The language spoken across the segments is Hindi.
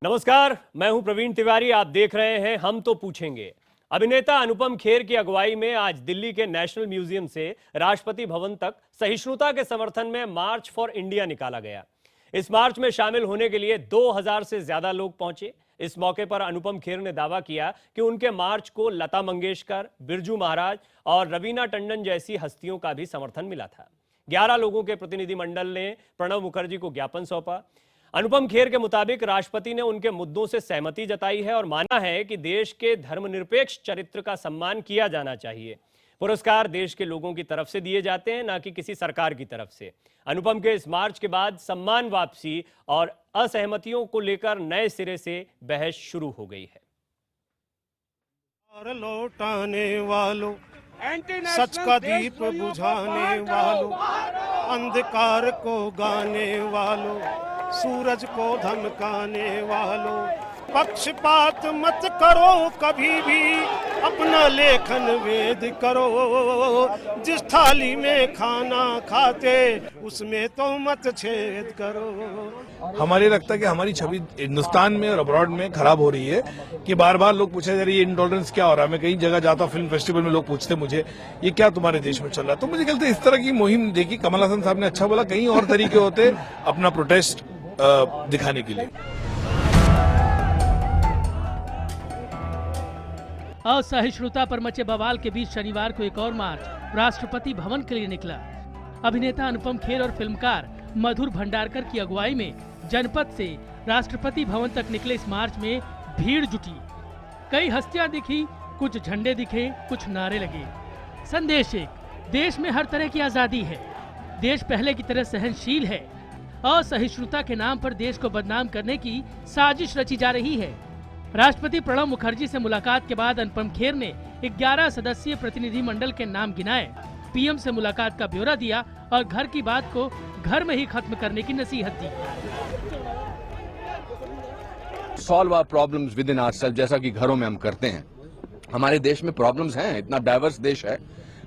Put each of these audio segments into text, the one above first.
नमस्कार, मैं हूं प्रवीण तिवारी। आप देख रहे हैं हम तो पूछेंगे। अभिनेता अनुपम खेर की अगुवाई में आज दिल्ली के नेशनल म्यूजियम से राष्ट्रपति भवन तक सहिष्णुता के समर्थन में मार्च फॉर इंडिया निकाला गया। इस मार्च में शामिल होने के लिए 2000 से ज्यादा लोग पहुंचे। इस मौके पर अनुपम खेर ने दावा किया कि उनके मार्च को लता मंगेशकर, बिरजू महाराज और रवीना टंडन जैसी हस्तियों का भी समर्थन मिला था। 11 लोगों के प्रतिनिधिमंडल ने प्रणब मुखर्जी को ज्ञापन सौंपा। अनुपम खेर के मुताबिक राष्ट्रपति ने उनके मुद्दों से सहमति जताई है और माना है कि देश के धर्मनिरपेक्ष चरित्र का सम्मान किया जाना चाहिए। पुरस्कार देश के लोगों की तरफ से दिए जाते हैं, न कि किसी सरकार की तरफ से। अनुपम के इस मार्च के बाद सम्मान वापसी और असहमतियों को लेकर नए सिरे से बहस शुरू हो गई है। लौटाने वालों, सच का दीप बुझाने वालों, अंधकार को गाने वालों, सूरज को धमकाने वालों, पक्षपात मत करो कभी भी, अपना लेखन वेद करो। जिस थाली में खाना खाते उसमें तो मत छेद करो। हमारे लगता है कि हमारी छवि हिंदुस्तान में और अब्रॉड में खराब हो रही है कि बार बार लोग पूछे जा रही है इंटॉलरेंस क्या हो रहा है। मैं कई जगह जाता हूँ, फिल्म फेस्टिवल में लोग पूछते मुझे ये क्या तुम्हारे देश में चल रहा है। तो मुझे कहते हैं इस तरह की मुहिम देखी, कमल हासन साहब ने अच्छा बोला, कहीं और तरीके होते अपना प्रोटेस्ट दिखाने के लिए। असहिष्णुता पर मचे बवाल के बीच शनिवार को एक और मार्च राष्ट्रपति भवन के लिए निकला। अभिनेता अनुपम खेर और फिल्मकार मधुर भंडारकर की अगुवाई में जनपद से राष्ट्रपति भवन तक निकले इस मार्च में भीड़ जुटी। कई हस्तियां दिखी, कुछ झंडे दिखे, कुछ नारे लगे। संदेश एक, देश में हर तरह की आजादी है, देश पहले की तरह सहनशील है। असहिष्णुता के नाम पर देश को बदनाम करने की साजिश रची जा रही है। राष्ट्रपति प्रणब मुखर्जी से मुलाकात के बाद अनुपम खेर ने 11 सदस्यीय प्रतिनिधिमंडल के नाम गिनाए, पीएम से मुलाकात का ब्यौरा दिया और घर की बात को घर में ही खत्म करने की नसीहत दी। Solve our problems within ourselves, जैसा कि घरों में हम करते हैं। हमारे देश में प्रॉब्लम्स हैं, इतना डाइवर्स देश है,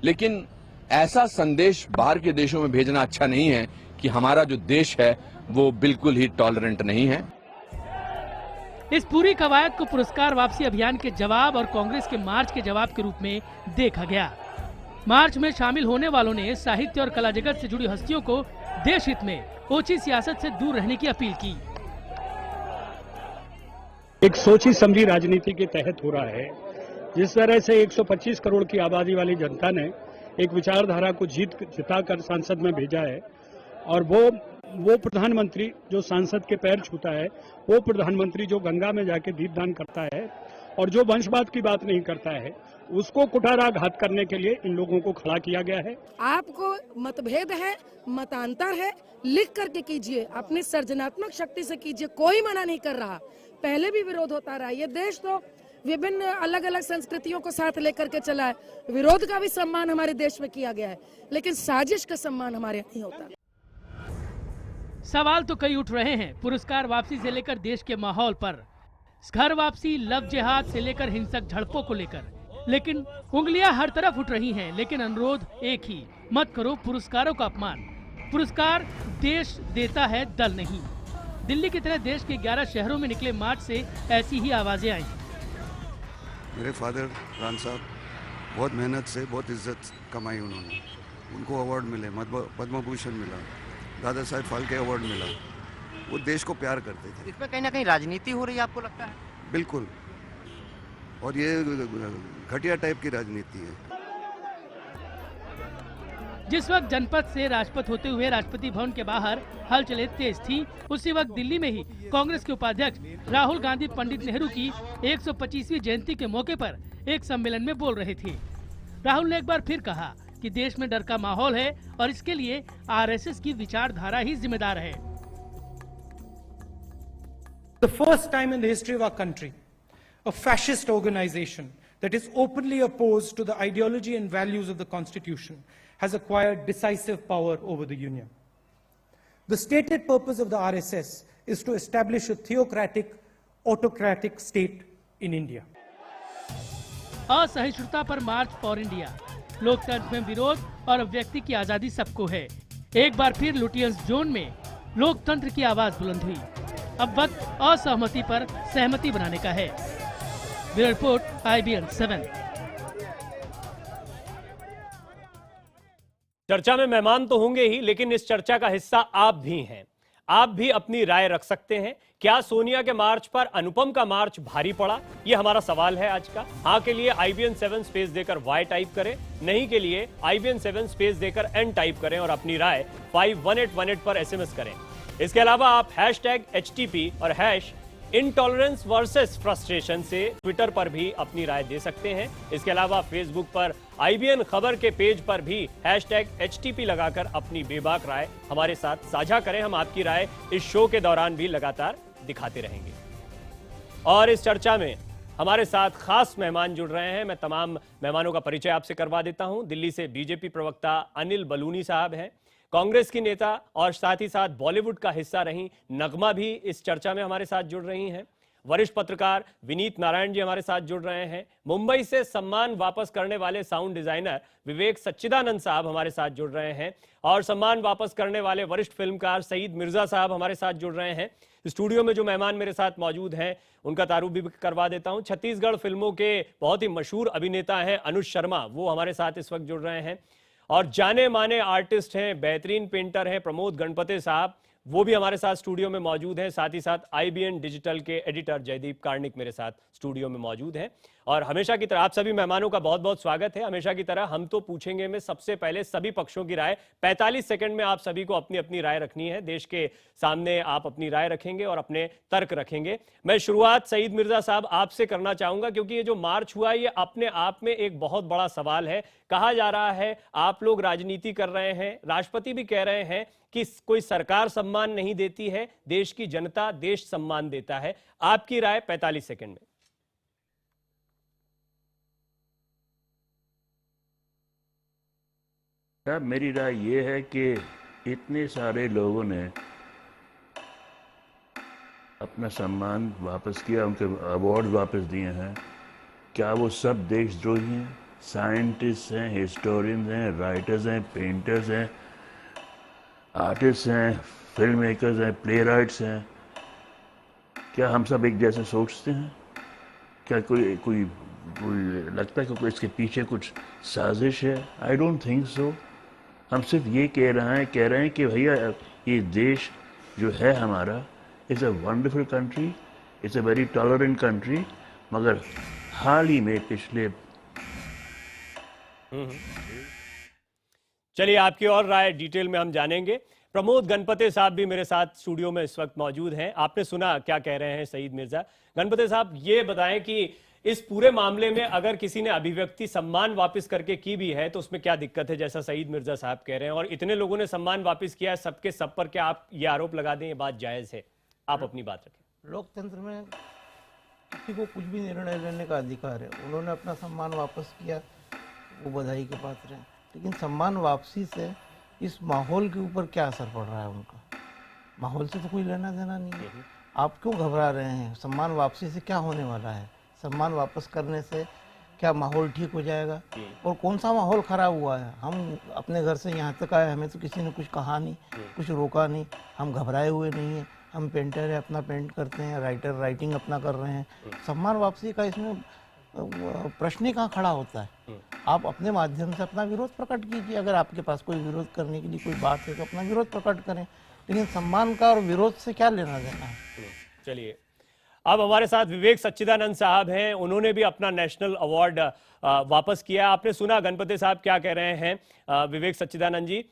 लेकिन ऐसा संदेश बाहर के देशों में भेजना अच्छा नहीं है कि हमारा जो देश है वो बिल्कुल ही टॉलरेंट नहीं है। इस पूरी कवायद को पुरस्कार वापसी अभियान के जवाब और कांग्रेस के मार्च के जवाब के रूप में देखा गया। मार्च में शामिल होने वालों ने साहित्य और कला जगत से जुड़ी हस्तियों को देश हित में ओछी सियासत से दूर रहने की अपील की। एक सोची समझी राजनीति के तहत हो रहा है। जिस तरह से 125 करोड़ की आबादी वाली जनता ने एक विचारधारा को जिताकर संसद में भेजा है और वो प्रधानमंत्री जो सांसद के पैर छूता है, वो प्रधानमंत्री जो गंगा में जाके दीपदान करता है और जो वंशवाद की बात नहीं करता है, उसको कुठाराघात करने के लिए इन लोगों को खड़ा किया गया है। आपको मतभेद है, मतांतर है, लिख करके कीजिए, अपनी सृजनात्मक शक्ति से कीजिए, कोई मना नहीं कर रहा। पहले भी विरोध होता रहा। ये देश तो विभिन्न अलग अलग संस्कृतियों को साथ लेकर के चला है। विरोध का भी सम्मान हमारे देश में किया गया है, लेकिन साजिश का सम्मान हमारे नहीं होता। सवाल तो कई उठ रहे हैं पुरस्कार वापसी से लेकर देश के माहौल पर, घर वापसी, लव जिहाद से लेकर हिंसक झड़पों को लेकर। लेकिन उंगलियां हर तरफ उठ रही हैं, लेकिन अनुरोध एक ही, मत करो पुरस्कारों का अपमान। पुरस्कार देश देता है, दल नहीं। दिल्ली की तरह देश के 11 शहरों में निकले मार्च से ऐसी ही आवाजें आई। मेरे फादर रान साहब बहुत मेहनत से बहुत इज्जत कमाई उन्होंने, उनको अवार्ड मिले, पद्म भूषण मिला, दादा साहब फाल्के अवार्ड मिला। वो देश को प्यार करते थे। इसमें कहीं ना कहीं राजनीति हो रही है, आपको लगता है? बिल्कुल, और ये घटिया टाइप की राजनीति है। जिस वक्त जनपद से राजपथ होते हुए राष्ट्रपति भवन के बाहर हलचलें तेज थी, उसी वक्त दिल्ली में ही कांग्रेस के उपाध्यक्ष राहुल गांधी पंडित नेहरू की 125वीं जयंती के मौके पर एक सम्मेलन में बोल रहे थे। राहुल ने एक बार फिर कहा कि देश में डर का माहौल है और इसके लिए आरएसएस की विचारधारा ही जिम्मेदार है। The first time in the history of our country, a fascist organization that is openly opposed to the ideology and values of the Constitution has acquired decisive power over the Union. The stated purpose of the RSS is to establish a theocratic, autocratic state in India. असहिष्णुता पर मार्च फॉर इंडिया, लोकतंत्र में विरोध और अभिव्यक्ति की आजादी सबको है। एक बार फिर लुटियंस जोन में लोकतंत्र की आवाज बुलंद हुई। अब वक्त असहमति पर सहमति बनाने का है। Bureau report, IBN 7। चर्चा में मेहमान तो होंगे ही, लेकिन इस चर्चा का हिस्सा आप भी हैं। आप भी अपनी राय रख सकते हैं। क्या सोनिया के मार्च पर अनुपम का मार्च भारी पड़ा? यह हमारा सवाल है आज का। हाँ के लिए IBN 7 स्पेस देकर Y टाइप करें, नहीं के लिए IBN 7 स्पेस देकर N टाइप करें और अपनी राय 51818 पर SMS करें। इसके अलावा आप #HTP और #इंटॉलरेंस वर्सेस फ्रस्ट्रेशन से ट्विटर पर भी अपनी राय दे सकते हैं। इसके अलावा फेसबुक पर IBN खबर के पेज पर भी #HTP लगाकर अपनी बेबाक राय हमारे साथ साझा करें। हम आपकी राय इस शो के दौरान भी लगातार दिखाते रहेंगे। और इस चर्चा में हमारे साथ खास मेहमान जुड़ रहे हैं। मैं तमाम मेहमानों का परिचय आपसे करवा देता हूं। दिल्ली से बीजेपी प्रवक्ता अनिल बलूनी साहब हैं। कांग्रेस की नेता और साथ ही साथ बॉलीवुड का हिस्सा रही नगमा भी इस चर्चा में हमारे साथ जुड़ रही हैं। वरिष्ठ पत्रकार विनीत नारायण जी हमारे साथ जुड़ रहे हैं। मुंबई से सम्मान वापस करने वाले साउंड डिजाइनर विवेक सच्चिदानंद साहब हमारे साथ जुड़ रहे हैं और सम्मान वापस करने वाले वरिष्ठ फिल्मकार सईद मिर्जा साहब हमारे साथ जुड़ रहे हैं। स्टूडियो में जो मेहमान मेरे साथ मौजूद हैं उनका तारुफ भी करवा देता हूं। छत्तीसगढ़ फिल्मों के बहुत ही मशहूर अभिनेता हैं अनुज शर्मा, वो हमारे साथ इस वक्त जुड़ रहे हैं। और जाने माने आर्टिस्ट हैं, बेहतरीन पेंटर हैं प्रमोद गणपति साहब, वो भी हमारे साथ स्टूडियो में मौजूद हैं। साथ ही साथ IBN डिजिटल के एडिटर जयदीप कार्णिक मेरे साथ स्टूडियो में मौजूद हैं। और हमेशा की तरह आप सभी मेहमानों का बहुत बहुत स्वागत है। हमेशा की तरह हम तो पूछेंगे में सबसे पहले सभी पक्षों की राय। 45 सेकंड में आप सभी को अपनी अपनी राय रखनी है। देश के सामने आप अपनी राय रखेंगे और अपने तर्क रखेंगे। मैं शुरुआत सईद मिर्जा साहब आपसे करना चाहूंगा, क्योंकि ये जो मार्च हुआ ये अपने आप में एक बहुत बड़ा सवाल है। कहा जा रहा है आप लोग राजनीति कर रहे हैं, राष्ट्रपति भी कह रहे हैं कि कोई सरकार सम्मान नहीं देती है, देश की जनता देश सम्मान देता है। आपकी राय 45 सेकंड में। साहब, मेरी राय ये है कि इतने सारे लोगों ने अपना सम्मान वापस किया, उनके अवार्ड वापस दिए हैं, क्या वो सब देशद्रोही हैं? साइंटिस्ट हैं, हिस्टोरियंस हैं, राइटर्स हैं, पेंटर्स हैं, आर्टिस्ट हैं, फिल्म मेकर्स हैं, प्ले राइट्स हैं। क्या हम सब एक जैसे सोचते हैं? क्या कोई कोई लगता है कि कोई इसके पीछे कुछ साजिश है? I don't think so. हम सिर्फ ये कह रहे हैं कि भैया ये देश जो है हमारा is a wonderful country, it's a very tolerant country. मगर हाल ही में पिछले चलिए आपकी और राय डिटेल में हम जानेंगे। प्रमोद गणपति साहब भी मेरे साथ स्टूडियो में इस वक्त मौजूद हैं। आपने सुना क्या कह रहे हैं सईद मिर्जा। गणपति साहब ये बताएं कि इस पूरे मामले में अगर किसी ने अभिव्यक्ति सम्मान वापस करके की भी है तो उसमें क्या दिक्कत है, जैसा सईद मिर्जा साहब कह रहे हैं, और इतने लोगों ने सम्मान वापस किया है सबके सब पर, क्या आप ये आरोप लगा दें ये बात जायज है? आप अपनी बात रखें। लोकतंत्र में किसी को कुछ भी निर्णय लेने का अधिकार है। उन्होंने अपना सम्मान वापस किया, वो बधाई के पात्र हैं, लेकिन सम्मान वापसी से इस माहौल के ऊपर क्या असर पड़ रहा है उनका? माहौल से तो कोई लेना देना नहीं है। आप क्यों घबरा रहे हैं? सम्मान वापसी से क्या होने वाला है? सम्मान वापस करने से क्या माहौल ठीक हो जाएगा? और कौन सा माहौल खराब हुआ है? हम अपने घर से यहाँ तक आए, हमें तो किसी ने कुछ कहा नहीं, कुछ रोका नहीं, हम घबराए हुए नहीं हैं। हम पेंटर है, अपना पेंट करते हैं, राइटर राइटिंग अपना कर रहे हैं। सम्मान वापसी का इसमें प्रश्न ही कहाँ खड़ा होता है? आप अपने माध्यम से अपना विरोध प्रकट कीजिए। अगर आपके पास कोई विरोध करने के लिए कोई बात है तो अपना विरोध प्रकट करें, लेकिन सम्मान का और विरोध से क्या लेना देना है? चलिए अब हमारे साथ विवेक सच्चिदानंद साहब हैं। उन्होंने भी अपना नेशनल अवार्ड वापस किया। आपने सुना गणपति साहब क्या कह रहे हैं। विवेक सच्चिदानंद जी,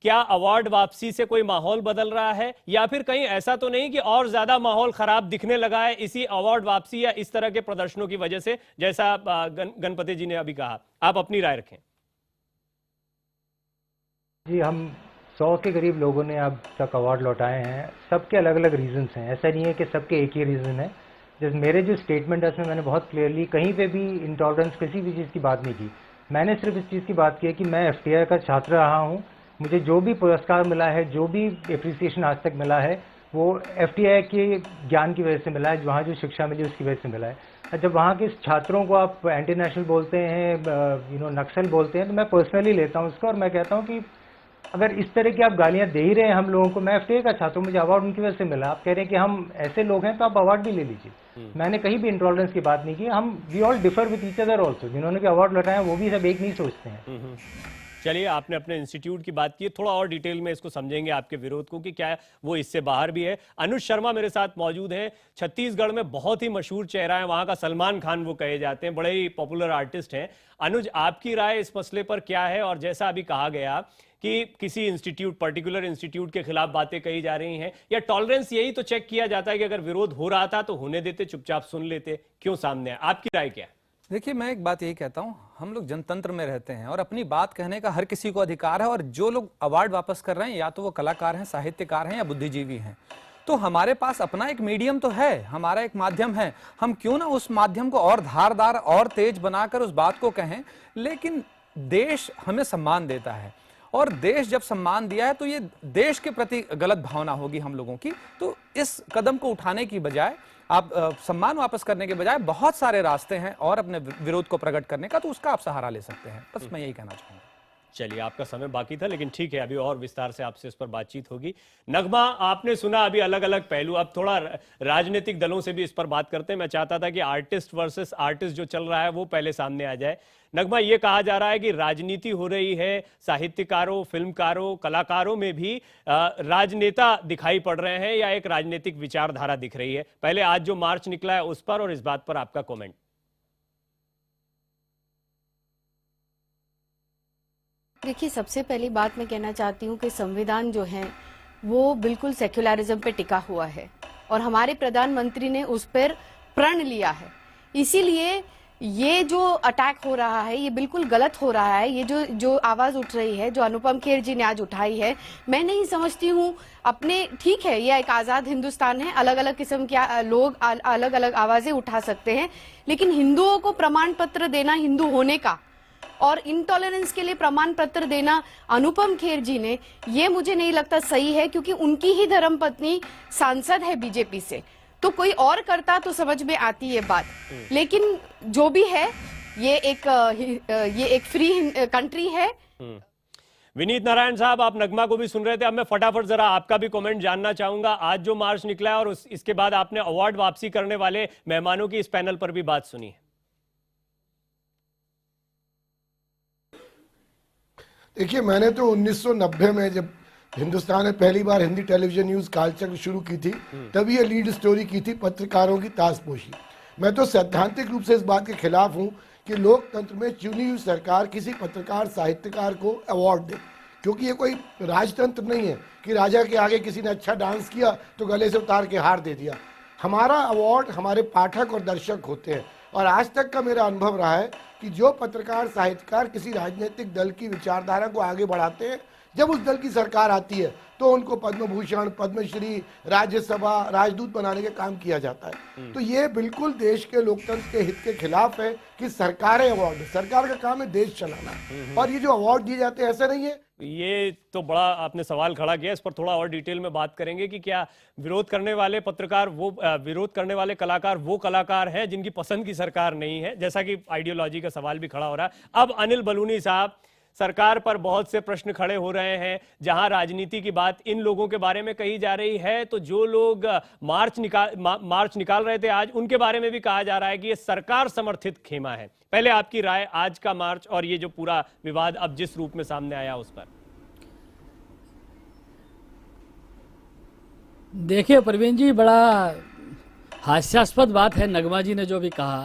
क्या अवार्ड वापसी से कोई माहौल बदल रहा है, या फिर कहीं ऐसा तो नहीं कि और ज्यादा माहौल खराब दिखने लगा है इसी अवार्ड वापसी या इस तरह के प्रदर्शनों की वजह से, जैसा गणपति जी ने अभी कहा? आप अपनी राय रखें। जी, हम 100 के करीब लोगों ने अब तक अवार्ड लौटाए हैं। सबके अलग अलग रीजंस हैं, ऐसा नहीं है कि सबके एक ही रीज़न है। जैसे मेरे जो स्टेटमेंट है उसमें मैंने बहुत क्लियरली कहीं पे भी इंटॉलरेंस किसी भी चीज़ की बात नहीं की। मैंने सिर्फ इस चीज़ की बात की है कि मैं FTI का छात्र रहा हूँ, मुझे जो भी पुरस्कार मिला है, जो भी एप्रिसिएशन आज तक मिला है, वो FTI के ज्ञान की वजह से मिला है, वहाँ जो शिक्षा मिली उसकी वजह से मिला है। जब वहाँ के छात्रों को आप एंटी नेशनल बोलते हैं, नक्सल बोलते हैं, तो मैं पर्सनली लेता हूँ इसको और मैं कहता हूँ कि अगर इस तरह की आप गालियां दे ही रहे हैं हम लोगों को, मैं एफटीए का छात्र हूं, मुझे अवार्ड उनकी वजह से मिला, आप कह रहे हैं कि हम ऐसे लोग हैं तो आप अवार्ड भी ले लीजिए। मैंने कहीं भी इंटॉलरेंस की बात नहीं की, हम we all differ with each other also, जिन्होंने भी अवार्ड लौटाए वो भी सब एक नहीं सोचते हैं। चलिए, आपने अपने इंस्टीट्यूट की बात की है, थोड़ा और डिटेल में इसको समझेंगे आपके विरोध को कि क्या वो इससे बाहर भी है। अनुज शर्मा मेरे साथ मौजूद हैं, छत्तीसगढ़ में बहुत ही मशहूर चेहरा है, वहां का सलमान खान वो कहे जाते हैं, बड़े ही पॉपुलर आर्टिस्ट हैं। अनुज, आपकी राय इस मसले पर क्या है? और जैसा अभी कहा गया कि किसी इंस्टीट्यूट, पर्टिकुलर इंस्टीट्यूट के खिलाफ बातें कही जा रही हैं, या टॉलरेंस यही तो चेक किया जाता है कि अगर विरोध हो रहा था तो होने देते, चुपचाप सुन लेते, क्यों सामने है? आपकी राय क्या है? देखिए, मैं एक बात यही कहता हूं, हम लोग जनतंत्र में रहते हैं और अपनी बात कहने का हर किसी को अधिकार है, और जो लोग अवार्ड वापस कर रहे हैं या तो वो कलाकार हैं, साहित्यकार हैं या बुद्धिजीवी हैं, तो हमारे पास अपना एक मीडियम तो है, हमारा एक माध्यम है, हम क्यों ना उस माध्यम को और धारदार और तेज बनाकर उस बात को कहें। लेकिन देश हमें सम्मान देता है, और देश जब सम्मान दिया है तो ये देश के प्रति गलत भावना होगी हम लोगों की। तो इस कदम को उठाने की बजाय, आप सम्मान वापस करने के बजाय बहुत सारे रास्ते हैं और अपने विरोध को प्रकट करने का, तो उसका आप सहारा ले सकते हैं। बस मैं यही कहना चाहूंगा। चलिए, आपका समय बाकी था, लेकिन ठीक है, अभी और विस्तार से आपसे इस पर बातचीत होगी। नगमा, आपने सुना अभी अलग अलग पहलू, अब थोड़ा राजनीतिक दलों से भी इस पर बात करते हैं। मैं चाहता था कि आर्टिस्ट वर्सेस आर्टिस्ट जो चल रहा है वो पहले सामने आ जाए। नगमा, ये कहा जा रहा है कि राजनीति हो रही है, साहित्यकारों, फिल्मकारों, कलाकारों में भी राजनेता दिखाई पड़ रहे हैं, या एक राजनीतिक विचारधारा दिख रही है। पहले आज जो मार्च निकला है उस पर और इस बात पर आपका कमेंट। देखिए, सबसे पहली बात मैं कहना चाहती हूँ कि संविधान जो है वो बिल्कुल सेक्युलरिज्म पे टिका हुआ है, और हमारे प्रधानमंत्री ने उस पर प्रण लिया है। इसीलिए ये जो अटैक हो रहा है ये बिल्कुल गलत हो रहा है। ये जो आवाज उठ रही है, जो अनुपम खेर जी ने आज उठाई है, मैं नहीं समझती हूँ अपने, ठीक है ये एक आजाद हिंदुस्तान है, अलग अलग किस्म के लोग अलग अलग आवाजें उठा सकते हैं, लेकिन हिंदुओं को प्रमाण पत्र देना हिंदू होने का और इनटॉलरेंस के लिए प्रमाण पत्र देना अनुपम खेर जी ने, ये मुझे नहीं लगता सही है, क्योंकि उनकी ही धर्मपत्नी सांसद है बीजेपी से। तो कोई और करता तो समझ में आती ये बात, लेकिन जो भी है ये एक फ्री कंट्री है। विनीत नारायण साहब, आप नगमा को भी सुन रहे थे, अब मैं फटाफट जरा आपका भी कमेंट जानना चाहूंगा। आज जो मार्च निकला है और इसके बाद आपने अवार्ड वापसी करने वाले मेहमानों की इस पैनल पर भी बात सुनी है। देखिए, मैंने तो 1990 में जब हिंदुस्तान में पहली बार हिंदी टेलीविजन न्यूज कालचक्र शुरू की थी, तभी ये लीड स्टोरी की थी, पत्रकारों की ताशपोशी। मैं तो सैद्धांतिक रूप से इस बात के खिलाफ हूं कि लोकतंत्र में चुनी हुई सरकार किसी पत्रकार, साहित्यकार को अवार्ड दे, क्योंकि ये कोई राजतंत्र नहीं है कि राजा के आगे किसी ने अच्छा डांस किया तो गले से उतार के हार दे दिया। हमारा अवार्ड हमारे पाठक और दर्शक होते हैं, और आज तक का मेरा अनुभव रहा है कि जो पत्रकार, साहित्यकार किसी राजनीतिक दल की विचारधारा को आगे बढ़ाते हैं, जब उस दल की सरकार आती है तो उनको पद्म भूषण, पद्मश्री, राज्यसभा, राजदूत बनाने का काम किया जाता है। तो ये बिल्कुल देश के लोकतंत्र के हित के खिलाफ है कि सरकारें अवार्ड, सरकार का काम है देश चलाना, और ये जो अवार्ड दिए जाते हैं ऐसा नहीं है। ये तो बड़ा आपने सवाल खड़ा किया, इस पर थोड़ा और डिटेल में बात करेंगे कि क्या विरोध करने वाले पत्रकार, वो विरोध करने वाले कलाकार वो कलाकार हैं जिनकी पसंद की सरकार नहीं है, जैसा कि आइडियोलॉजी का सवाल भी खड़ा हो रहा है। अब अनिल बलूनी साहब, सरकार पर बहुत से प्रश्न खड़े हो रहे हैं, जहां राजनीति की बात इन लोगों के बारे में कही जा रही है, तो जो लोग मार्च निकाल रहे थे आज, उनके बारे में भी कहा जा रहा है कि ये सरकार समर्थित खेमा है। पहले आपकी राय आज का मार्च और ये जो पूरा विवाद अब जिस रूप में सामने आया उस पर। देखिए प्रवीण जी, बड़ा हास्यास्पद बात है नगमा जी ने जो भी कहा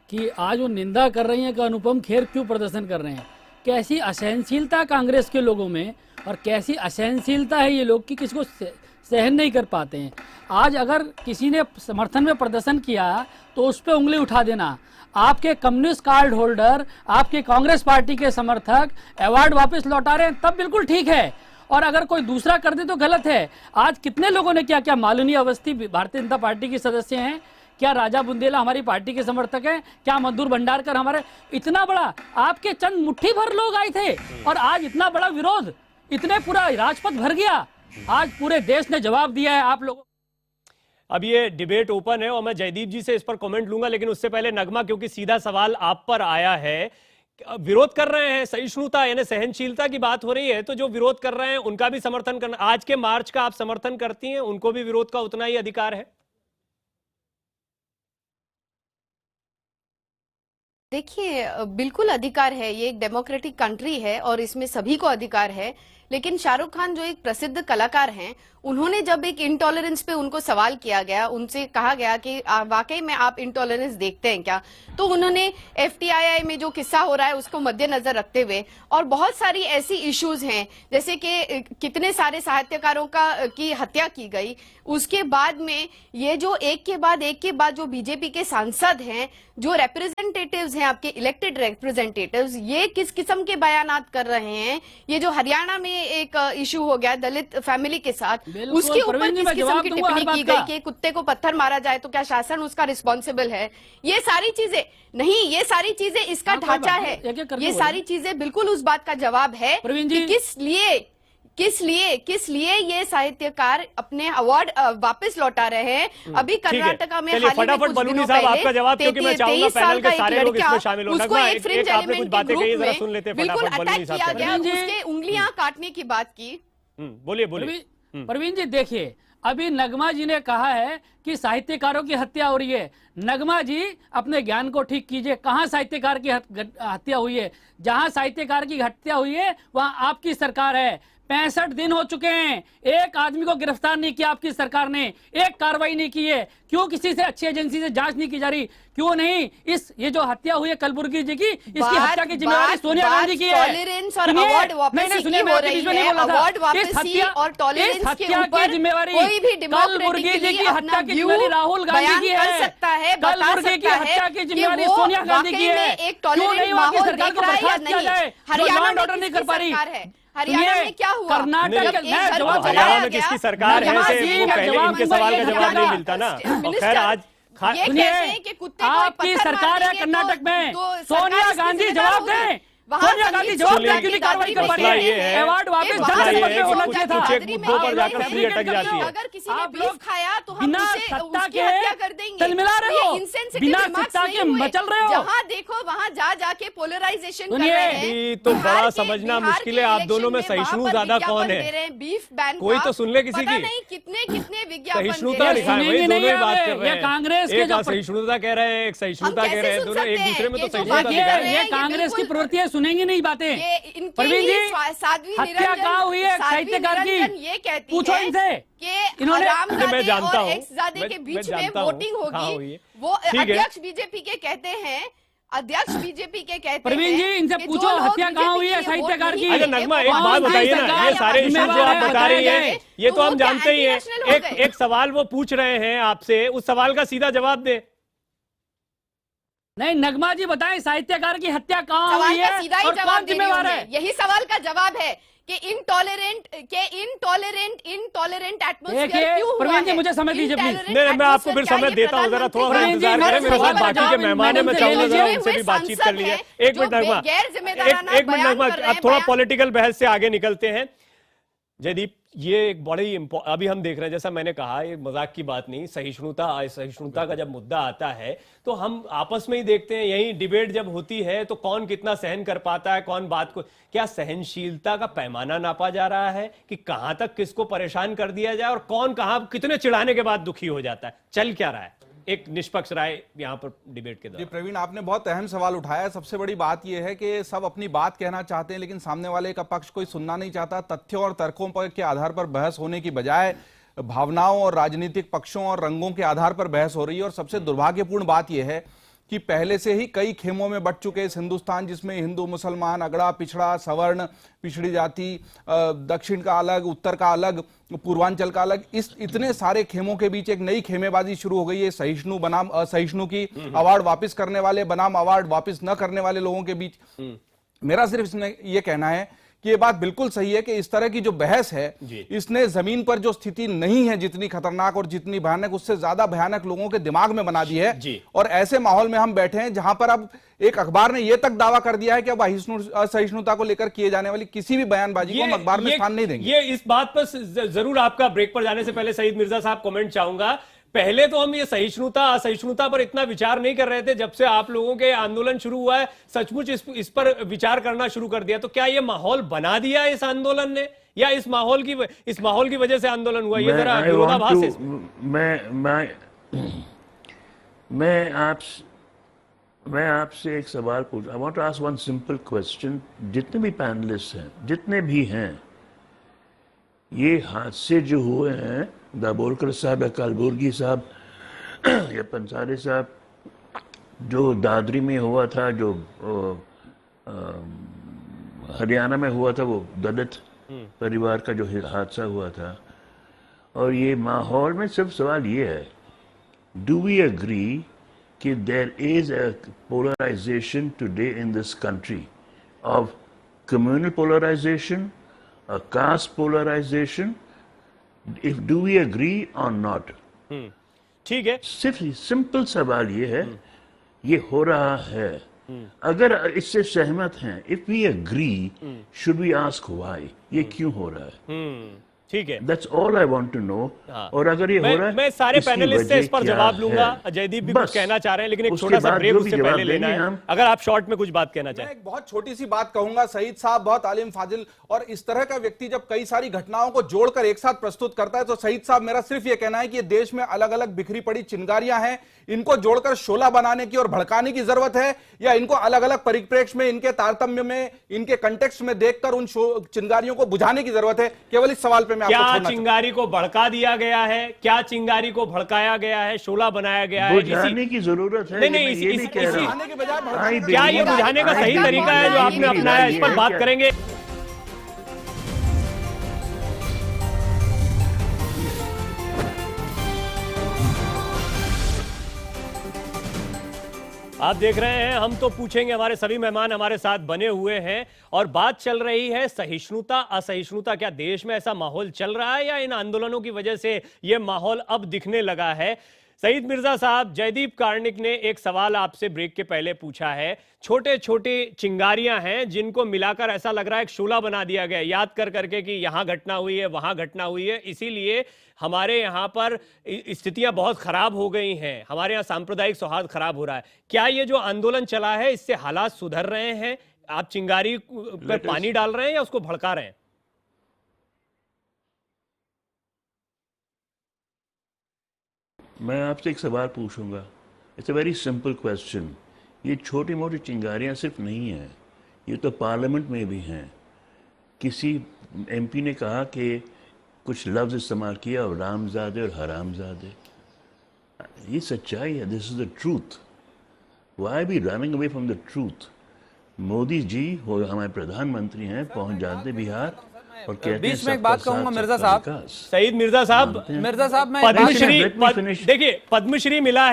कि आज वो निंदा कर रही हैं कि अनुपम खेर क्यों प्रदर्शन कर रहे हैं। कैसी असहनशीलता कांग्रेस के लोगों में, और कैसी असहनशीलता है ये लोग कि किसको सहन नहीं कर पाते हैं। आज अगर किसी ने समर्थन में प्रदर्शन किया तो उस पर उंगली उठा देना। आपके कम्युनिस्ट कार्ड होल्डर, आपके कांग्रेस पार्टी के समर्थक अवार्ड वापस लौटा रहे हैं, तब बिल्कुल ठीक है, और अगर कोई दूसरा कर दे तो गलत है। आज कितने लोगों ने क्या मालिनी अवस्थी भारतीय जनता पार्टी की सदस्य हैं, क्या राजा बुंदेला हमारी पार्टी के समर्थक हैं, क्या मधुर भंडारकर हमारे, इतना बड़ा आपके चंद मुट्ठी भर लोग आए थे, और आज इतना बड़ा विरोध, इतने पूरा राजपथ भर गया। आज पूरे देश ने जवाब दिया है आप लोगों। अब ये डिबेट ओपन है और मैं जयदीप जी से इस पर कमेंट लूंगा, लेकिन उससे पहले नगमा, क्योंकि सीधा सवाल आप पर आया है विरोध कर रहे हैं, सहिष्णुता यानी सहनशीलता की बात हो रही है, तो जो विरोध कर रहे हैं उनका भी समर्थन करना, आज के मार्च का आप समर्थन करती हैं, उनको भी विरोध का उतना ही अधिकार है? देखिए, बिल्कुल अधिकार है, ये एक डेमोक्रेटिक कंट्री है और इसमें सभी को अधिकार है। लेकिन शाहरुख खान जो एक प्रसिद्ध कलाकार हैं, उन्होंने जब एक इंटॉलरेंस पे उनको सवाल किया गया, उनसे कहा गया कि वाकई में आप इंटॉलरेंस देखते हैं क्या, तो उन्होंने FTII में जो किस्सा हो रहा है उसको मद्देनजर रखते हुए, और बहुत सारी ऐसी इश्यूज हैं जैसे कि कितने सारे साहित्यकारों की हत्या की गई, उसके बाद में ये जो एक के बाद जो बीजेपी के सांसद हैं, जो रिप्रेजेंटेटिव्स हैं, आपके इलेक्टेड रिप्रेजेंटेटिव्स, ये किस किस्म के बयानात कर रहे हैं। ये जो हरियाणा में एक इशू हो गया दलित फैमिली के साथ, उसके ऊपर किस किस्म की टिप्पणी की गई कि कुत्ते को पत्थर मारा जाए तो क्या शासन उसका रिस्पॉन्सिबल है। ये सारी चीजें नहीं, ये सारी चीजें इसका ढांचा है, ये सारी चीजें बिल्कुल उस बात का जवाब है कि किस लिए ये साहित्यकार अपने अवार्ड वापस लौटा रहे हैं। अभी कर्नाटका में फटाफट बलूनी साहब आपका जवाब, क्योंकि मैं चाहूंगा पैनल के सारे लोग इसमें शामिल हों। उसको एक फ्रिंज एलिमेंट के ग्रुप में सुन लेते हैं, बिल्कुल अटैक किया गया, उसके उंगलियां काटने की बात की। बोलिए प्रवीण जी, देखिए अभी नगमा जी ने कहा है कि साहित्यकारों की हत्या हो रही है। नगमा जी अपने ज्ञान को ठीक कीजिए, कहाँ साहित्यकार की हत्या हुई है? जहां साहित्यकार की हत्या हुई है वहां आपकी सरकार है। 65 दिन हो चुके हैं, एक आदमी को गिरफ्तार नहीं किया आपकी सरकार ने, एक कार्रवाई नहीं की है। क्यों किसी से अच्छी एजेंसी से जांच नहीं की जा रही? क्यों नहीं? ये जो हत्या हुई है कलबुर्गी जी की, इसकी हत्या की जिम्मेदारी सोनिया गांधी की है। टॉलरेंस और अवार्ड वापसी की हो रही है, अवार्ड वापसी और टॉलरेंस के ऊपर कोई भी कलबुर्गी जी की हत्या की जिम्मेदारी राहुल गांधी की है, सकता है, कलबुर्गी की हत्या की जिम्मेदारी सोनिया गांधी की है। एक टॉलरेंस माहौल देख रहा है या नहीं? हरियाणा में नहीं कर पा रही है, हरियाणा में क्या हुआ? कर्नाटक हरियाणा में किसकी सरकार है, पहले इनके सवाल का जवाब नहीं मिलता ना। खैर आज आपकी सरकार है कर्नाटक में, सोनिया गांधी जवाब दें, सोनिया गांधी जवाब दें, क्यों नहीं कार्रवाई कर पा रही है? अवार्ड वापस होना चाहिए था। मुद्दों पर जाकर फ्री अटक जाती है। अगर किसी ने बीफ खाया तो हम बिना सत्ता के तलमिला रहे हो, बिना सत्ता के मचल रहे हो। जहाँ देखो वहाँ जाके पोलराइजेशन कर रहे हैं। तो बड़ा समझना मुश्किल है, आप दोनों में सहिष्णु ज्यादा कौन है? बीफ बैन कोई तो सुन ले किसी की। कितने विज्ञापन सहिष्णुता दिखाए, वही दोनों ही बात कर रहे हैं। कांग्रेस एक सहिष्णुता कह रहे हैं, एक सहिष्णुता कह रहे हैं, दोनों एक दूसरे में तो सहिष्णुता दिखा रहे हैं। ये कांग्रेस की प्रवृत्ति है, सुनेंगे नहीं बातें। प्रवीण जी, हत्या कहाँ हुई है साहित्यकार की? ये कहती पूछो इनसे। इन्होंने मैं जानता हूँ के बीच में वोटिंग होगी, वो अध्यक्ष बीजेपी के कहते हैं, अध्यक्ष बीजेपी के कहते हैं। प्रवीण जी, इनसे पूछो हत्या कहाँ हुई है साहित्यकार की? अच्छा नगमा, एक बात बताइए ना, ये सारे इश्यू जो आप बता रही हैं ये तो हम जानते ही हैं। एक सवाल वो पूछ रहे हैं आपसे, उस सवाल का सीधा जवाब दे। नहीं, नगमा जी बताएं, साहित्यकार की हत्या कहाँ हुई है और कौन जिम्मेवार है? यही सवाल का जवाब है कि इनटॉलरेंट एटमॉस्फेयर क्यों हुआ प्रवीण जी, है? मुझे समय दीजिए प्लीज। नहीं, मैं आपको फिर समय देता हूँ, जरा थोड़ा इंतजार करें। मेरे साथ बाकी के मेहमान है, मैं चाहूंगा जरा उनसे भी बातचीत कर लीजिए। एक मिनट नगमा, एक मिनट नगमा, अब थोड़ा पॉलिटिकल बहस से आगे निकलते हैं। जयदीप, ये एक बड़ी अभी हम देख रहे हैं, जैसा मैंने कहा, ये मजाक की बात नहीं। सहिष्णुता असहिष्णुता का जब मुद्दा आता है तो हम आपस में ही देखते हैं, यही डिबेट जब होती है तो कौन कितना सहन कर पाता है, कौन बात को, क्या सहनशीलता का पैमाना नापा जा रहा है कि कहां तक किसको परेशान कर दिया जाए और कौन कहां कितने चिढ़ाने के बाद दुखी हो जाता है? चल क्या रहा है? एक निष्पक्ष राय यहाँ पर डिबेट के दौरान। प्रवीण, आपने बहुत अहम सवाल उठाया। सबसे बड़ी बात यह है कि सब अपनी बात कहना चाहते हैं, लेकिन सामने वाले का पक्ष कोई सुनना नहीं चाहता। तथ्यों और तर्कों पर के आधार पर बहस होने की बजाय भावनाओं और राजनीतिक पक्षों और रंगों के आधार पर बहस हो रही है। और सबसे दुर्भाग्यपूर्ण बात यह है कि पहले से ही कई खेमों में बंट चुके इस हिंदुस्तान, जिसमें हिंदू मुसलमान, अगड़ा पिछड़ा, सवर्ण, पिछड़ी जाति, दक्षिण का अलग, उत्तर का अलग, पूर्वांचल का अलग, इस इतने सारे खेमों के बीच एक नई खेमेबाजी शुरू हो गई है। सहिष्णु बनाम असहिष्णु की, अवार्ड वापस करने वाले बनाम अवार्ड वापस न करने वाले लोगों के बीच। मेरा सिर्फ इसमें यह कहना है कि ये बात बिल्कुल सही है कि इस तरह की जो बहस है, इसने जमीन पर जो स्थिति नहीं है जितनी खतरनाक और जितनी भयानक, उससे ज्यादा भयानक लोगों के दिमाग में बना दी है। और ऐसे माहौल में हम बैठे हैं जहां पर अब एक अखबार ने यह तक दावा कर दिया है कि अब असहिष्णुता को लेकर किए जाने वाली किसी भी बयानबाजी को हम अखबार में स्थान नहीं देंगे। ये इस बात पर जरूर आपका ब्रेक पर जाने से पहले सईद मिर्जा साहब कमेंट चाहूंगा। पहले तो हम ये सहिष्णुता असहिष्णुता पर इतना विचार नहीं कर रहे थे, जब से आप लोगों के आंदोलन शुरू हुआ है सचमुच इस पर विचार करना शुरू कर दिया। तो क्या ये माहौल बना दिया इस आंदोलन ने, या इस माहौल की वजह से आंदोलन हुआ? ये जरा विरोधाभास है इसमें। मैं आपसे एक सवाल पूछ, I want to ask one simple question. जितने भी पैनलिस्ट हैं, जितने भी हैं, ये हादसे जो हुए हैं, दाभोलकर साहब या कालबुर्गी साहब या पंसारी साहब, जो दादरी में हुआ था, जो हरियाणा में हुआ था, वो दलित परिवार का जो हादसा हुआ था, और ये माहौल में सिर्फ सवाल ये है, डू वी एग्री कि there is a polarization today in this country of communal polarization, a caste polarization? If do we agree or not? ठीक है, सिर्फ सिंपल सवाल ये है, ये हो रहा है, अगर इससे सहमत हैं, if we agree, should we ask why? ये क्यों हो रहा है? ठीक है, That's all I want to know. और अगर ये हो रहा है, मैं सारे इसकी पैनलिस्ट से इस पर वजह जवाब क्या लूंगा। है? जयदीप भी बस, कुछ कहना चाह रहे हैं, लेकिन एक उसके छोटा सा बाद ब्रेक जो उससे भी पहले जवाब लेना देंगे है। हम। अगर आप शॉर्ट में कुछ बात कहना मैं चाहें। एक बहुत छोटी सी बात कहूंगा। सईद साहब बहुत आलिम फाजिल, और इस तरह का व्यक्ति जब कई सारी घटनाओं को जोड़कर एक साथ प्रस्तुत करता है, तो सईद साहब, मेरा सिर्फ ये कहना है कि ये देश में अलग अलग बिखरी पड़ी चिंगारियां हैं, इनको जोड़कर शोला बनाने की और भड़काने की जरूरत है, या इनको अलग अलग परिप्रेक्ष्य में, इनके तारतम्य में, इनके कंटेक्स्ट में देखकर उन चिंगारियों को बुझाने की जरूरत है? केवल इस सवाल पे मैं आपको क्या छोड़ना चिंगारी को भड़का दिया गया है? क्या चिंगारी को भड़काया गया है, शोला बनाया गया है? बुझाने की जरूरत है। नहीं, ये नहीं कह रहा। क्या ये बुझाने का सही तरीका है जो आपने अपनाया? इस पर बात करेंगे। आप देख रहे हैं हम तो पूछेंगे, हमारे सभी मेहमान हमारे साथ बने हुए हैं और बात चल रही है सहिष्णुता असहिष्णुता। क्या देश में ऐसा माहौल चल रहा है या इन आंदोलनों की वजह से यह माहौल अब दिखने लगा है? सईद मिर्जा साहब, जयदीप कार्णिक ने एक सवाल आपसे ब्रेक के पहले पूछा है। छोटे छोटे चिंगारियां हैं जिनको मिलाकर ऐसा लग रहा है एक शोला बना दिया गया, याद कर करके कि यहां घटना हुई है, वहां घटना हुई है, इसीलिए हमारे यहां पर स्थितियां बहुत खराब हो गई हैं, हमारे यहां सांप्रदायिक सौहार्द खराब हो रहा है। क्या ये जो आंदोलन चला है इससे हालात सुधर रहे हैं? आप चिंगारी पर पानी डाल रहे हैं या उसको भड़का रहे हैं? मैं आपसे एक सवाल पूछूंगा। It's a very simple question. ये छोटी मोटी चिंगारियां सिर्फ नहीं हैं, ये तो पार्लियामेंट में भी हैं। किसी एमपी ने कहा कि कुछ लफ्ज़ इस्तेमाल किया, और रामजादे और हरामजादे। ये सच्चाई है, this is the truth. Why be running away from the truth? Modi ji वो हमारे प्रधानमंत्री हैं, पहुंच जाते बिहार और कहते हैं बीच में एक बात कहूंगा मिर्जा साहब, सईद मिर्जा साहब, पद्मश्री, देखिए पद्मश्री मिला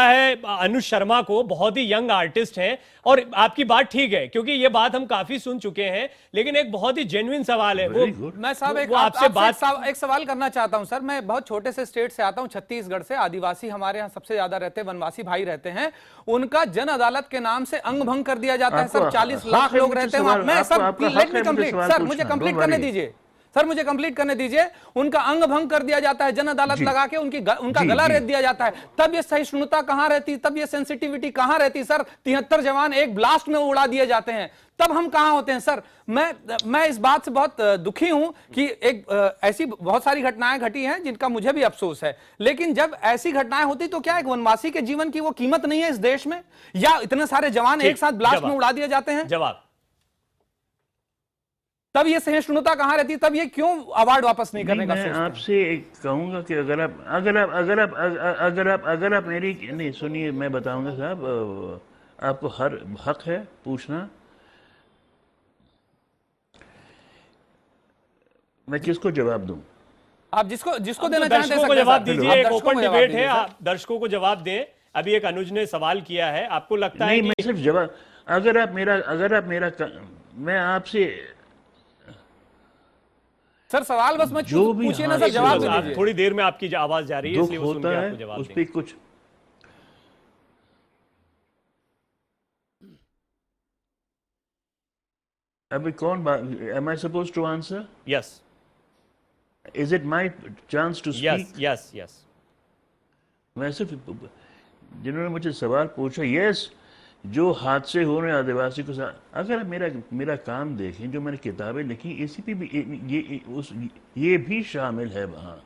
है अनुज शर्मा को, बहुत ही यंग आर्टिस्ट हैं। और आपकी बात ठीक है, क्योंकि ये बात हम काफी सुन चुके हैं, लेकिन एक बहुत ही जेन्युइन सवाल है। मैं साहब एक सवाल करना चाहता हूं सर। मैं बहुत छोटे से स्टेट से आता हूं, छत्तीसगढ़ से। आदिवासी हमारे यहाँ सबसे ज्यादा रहते हैं, वनवासी भाई रहते हैं। उनका जन अदालत के नाम से अंग भंग कर दिया जाता है सर। 40 लाख लोग रहते हैं वहां। मैं sir let me complete sir, मुझे कंप्लीट करने दीजिए सर, मुझे कंप्लीट करने दीजिए। उनका अंग भंग कर दिया जाता है, जन अदालत लगा के उनका गला रेत दिया जाता है। तब ये सहिष्णुता कहां रहती, तब ये सेंसिटिविटी कहां रहती सर? 73 जवान एक ब्लास्ट में उड़ा दिए जाते हैं, तब हम कहां होते हैं सर? मैं इस बात से बहुत दुखी हूं कि एक ऐसी बहुत सारी घटनाएं घटी हैं जिनका मुझे भी अफसोस है, लेकिन जब ऐसी घटनाएं होती तो क्या एक वनवासी के जीवन की वो कीमत नहीं है इस देश में? या इतने सारे जवान एक साथ ब्लास्ट में उड़ा दिए जाते हैं? जवाब, तब ये सहिष्णुता कहां रहती? तब ये क्यों अवार्ड वापस नहीं करने का सोचते हैं? मैं आपसे एक कहूंगा कि अगर आप मेरी नहीं सुनिए, मैं बताऊंगा साहब, आपको हर हक है पूछना। मैं किसको जवाब दूं? आप जिसको देना चाहें दर्शकों को जवाब दीजिए। एक ओपन डिबेट है, आप दर्शकों को जवाब दें। अभी एक अनुज ने सवाल किया है, आपको लगता है? नहीं, मैं सिर्फ जवाब, अगर आप मेरा मैं आपसे सर सवाल बस मत पूछिए ना सर, जवाब दीजिए। थोड़ी देर में आपकी आवाज जा रही है, इसलिए वो सुन के आपको जवाब उस पे कुछ अभी कौन बात? Am I supposed to answer? Yes. Is it my chance to speak? Yes. मैं सिर्फ जिन्होंने मुझे सवाल पूछा, यस, जो हादसे हो रहे हैं आदिवासी के साथ, अगर मेरा काम देखें, जो मैंने किताबें लिखी, इसी पे भी ये भी शामिल है वहाँ।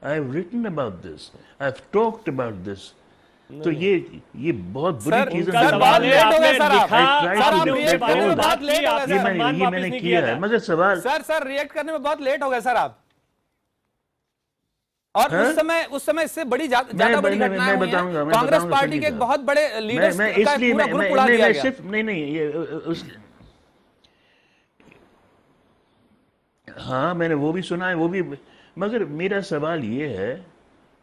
I have written about this, I have talked about this. तो ये बहुत बुरी चीज है। ये मैंने किया है, मगर सवाल सर रिएक्ट करने में बहुत लेट हो गए सर आप। और उस समय इससे बड़ी ज्यादा बड़ी घटनाएं हुई हैं। कांग्रेस पार्टी के एक बहुत बड़े लीडर्स का पूरा ग्रुप उड़ा दिया गया। सिर्फ नहीं हाँ, मैंने वो भी सुना है, वो भी, मगर मेरा सवाल ये है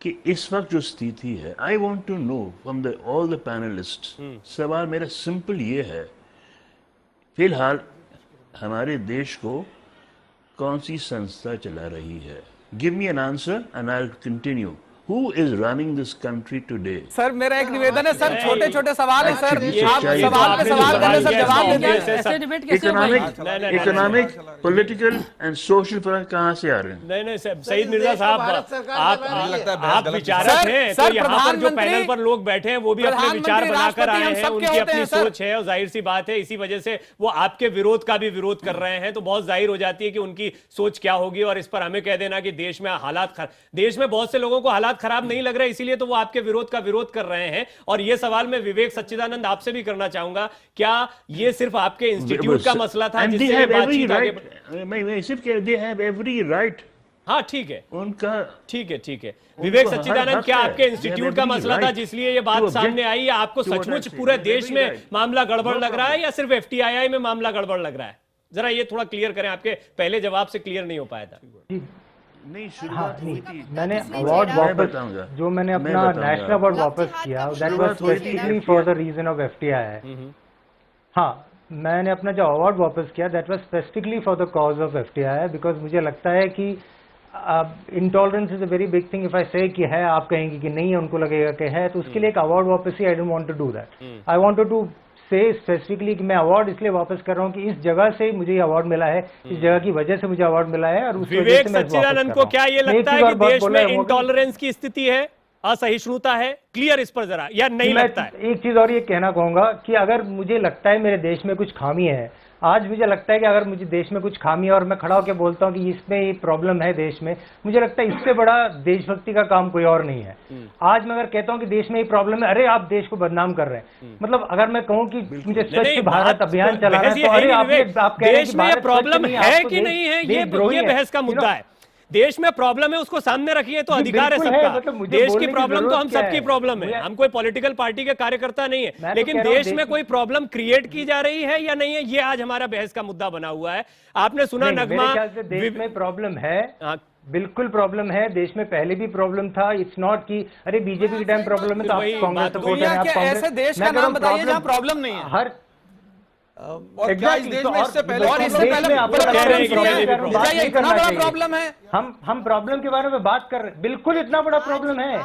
कि इस वक्त जो स्थिति है, I want to know from all the panelist, सवाल मेरा सिंपल ये है, फिलहाल हमारे देश को कौन सी संस्था चला रही है? Give me an answer and I'll continue. Who is running this country today? Sir मेरा एक निवेदन है सर, छोटे छोटे सवाल है सर, आप सवाल पे सवाल करने सर जवाब दीजिए। इकोनॉमिक, पॉलिटिकल एंड सोशल फर्क कहाँ से आ रहे हैं? नहीं सईद मिर्जा साहब, आप विचारक हैं, तो यहाँ पर जो पैनल पर लोग बैठे हैं वो भी अपने विचार बनाकर आए हैं, उनकी अपनी सोच है, और जाहिर सी बात है इसी वजह से वो आपके विरोध का भी विरोध कर रहे हैं, तो बहुत जाहिर हो जाती है कि उनकी सोच क्या होगी। और इस पर हमें कह देना कि देश में बहुत से लोगों को हालात खराब नहीं लग रहे, इसीलिए तो वो आपके विरोध का विरोध कर रहे हैं। और ये सवाल मैं विवेक सच्चिदानंद आपसे भी करना चाहूंगा, क्या ये सिर्फ आपके इंस्टीट्यूट का मसला था जिससे बातचीत आगे? मैं सिर्फ कह, they have every right। हाँ ठीक है, उनका ठीक है। विवेक सच्चिदानंद, क्या आपके इंस्टीट्यूट का मसला था जिसलिए ये बात सामने आई, या आपको सचमुच पूरे देश में मामला गड़बड़ लग रहा है, या सिर्फ FTII में मामला गड़बड़ लग रहा है? जरा ये थोड़ा क्लियर करें, आपके पहले जवाब से क्लियर नहीं हो पाया था। नहीं, शुरुआत हुई थी, मैंने अवार्ड वापस, जो मैंने अपना नेशनल अवार्ड वापस किया, that was specifically for the reason of FTII। हाँ, मैंने अपना जो अवार्ड वापस किया that was specifically for the cause of FTII, because मुझे लगता है कि intolerance is a very big thing. If I say कि है, आप कहेंगे कि नहीं है, उनको लगेगा कि है, तो उसके लिए एक अवार्ड वापस ही, I don't want to do that. I wanted to say specifically कि मैं अवार्ड इसलिए वापस कर रहा हूं कि इस जगह से मुझे अवार्ड मिला है, इस जगह की वजह से मुझे अवार्ड मिला है। और विवेक सच्चिदानंद को क्या ये लगता है कि देश में इंटॉलरेंस की स्थिति है, असहिष्णुता है? क्लियर इस पर जरा, या नहीं लगता है? एक चीज और ये कहना चाहूंगा कि अगर मुझे लगता है मेरे देश में कुछ खामी है, आज मुझे लगता है कि अगर मुझे देश में कुछ खामी है और मैं खड़ा होकर बोलता हूँ कि इसमें ये प्रॉब्लम है देश में, मुझे लगता है इससे बड़ा देशभक्ति का काम कोई और नहीं है। आज मैं अगर कहता हूँ कि देश में ये प्रॉब्लम है, अरे आप देश को बदनाम कर रहे हैं, मतलब अगर मैं कहूँ कि मुझे स्वच्छ भारत अभियान चलाना है, तो अरे आप कह रहे हैं कि भारत प्रॉब्लम है कि नहीं है, ये बहस का मुद्दा है। देश में प्रॉब्लम है, उसको सामने रखिए, तो अधिकार है सबका। मतलब देश की प्रॉब्लम तो हम सबकी प्रॉब्लम है, हम कोई पॉलिटिकल पार्टी के कार्यकर्ता नहीं है, लेकिन देश में कोई प्रॉब्लम क्रिएट की जा रही है या नहीं है, ये आज हमारा बहस का मुद्दा बना हुआ है। आपने सुना नगमा, देश में प्रॉब्लम है, बिल्कुल प्रॉब्लम है, देश में पहले भी प्रॉब्लम था। इट्स नॉट कि अरे बीजेपी के टाइम प्रॉब्लम है तो आप कांग्रेस सपोर्ट हैं, आप कांग्रेस। ऐसे देश का नाम बताइए जहां प्रॉब्लम नहीं है। हर और क्या इस देश में इससे पहले प्रॉब्लम है? हम प्रॉब्लम के बारे में बात कर रहे हैं, बिल्कुल इतना बड़ा प्रॉब्लम है।